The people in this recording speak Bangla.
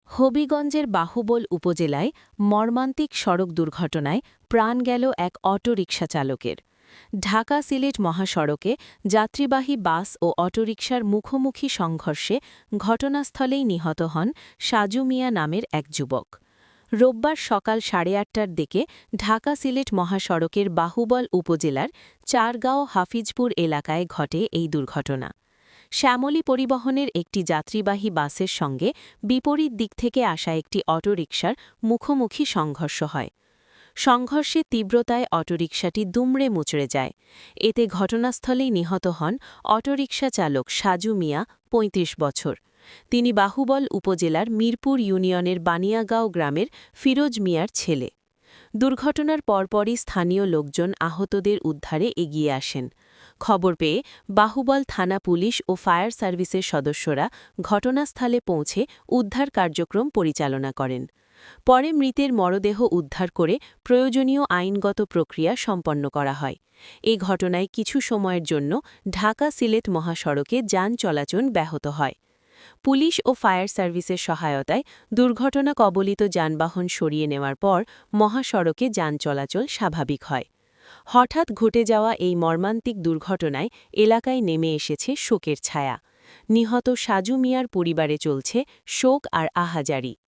হবিগঞ্জের বাহুবল উপজেলায় মর্মান্তিক সড়ক দুর্ঘটনায় প্রাণ গেল এক অটোরিকশা চালকের। ঢাকা-সিলেট মহাসড়কে যাত্রীবাহী বাস ও অটোরিকশার মুখোমুখি সংঘর্ষে ঘটনাস্থলেই নিহত হন সাজু মিয়া নামের এক যুবক। রোববার সকাল 8:30টার দিকে ঢাকা-সিলেট মহাসড়কের বাহুবল উপজেলার চারগাঁও হাফিজপুর এলাকায় ঘটে এই দুর্ঘটনা। শ্যামলী পরিবহনের একটি যাত্রীবাহী বাসের সঙ্গে বিপরীত দিক থেকে আসা একটি অটোরিকশার মুখোমুখি সংঘর্ষ হয়। সংঘর্ষে তীব্রতায় অটোরিকশাটি দুমড়ে মুচড়ে যায়। এতে ঘটনাস্থলেই নিহত হন অটোরিকশা চালক সাজু মিয়া, ৩৫ বছর। তিনি বাহুবল উপজেলার মিরপুর ইউনিয়নের বানিয়াগাঁও গ্রামের ফিরোজ মিয়ার ছেলে। দুর্ঘটনার পরপরই স্থানীয় লোকজন আহতদের উদ্ধারে এগিয়ে আসেন। খবর পেয়ে বাহুবল থানা পুলিশ ও ফায়ার সার্ভিসের সদস্যরা ঘটনাস্থলে পৌঁছে উদ্ধার কার্যক্রম পরিচালনা করেন। পরে মৃতের মরদেহ উদ্ধার করে প্রয়োজনীয় আইনগত প্রক্রিয়া সম্পন্ন করা হয়। এ ঘটনায় কিছু সময়ের জন্য ঢাকা-সিলেট মহাসড়কে যান চলাচল ব্যাহত হয়। পুলিশ ও ফায়ার সার্ভিসের সহায়তায় দুর্ঘটনা কবলিত যানবাহন সরিয়ে নেওয়ার পর মহাসড়কে যান চলাচল স্বাভাবিক হয়। হঠাৎ ঘটে যাওয়া এই মর্মান্তিক দুর্ঘটনায় এলাকায় নেমে এসেছে শোকের ছায়া। নিহত সাজু মিয়ার পরিবারে চলছে শোক আর আহাজারি।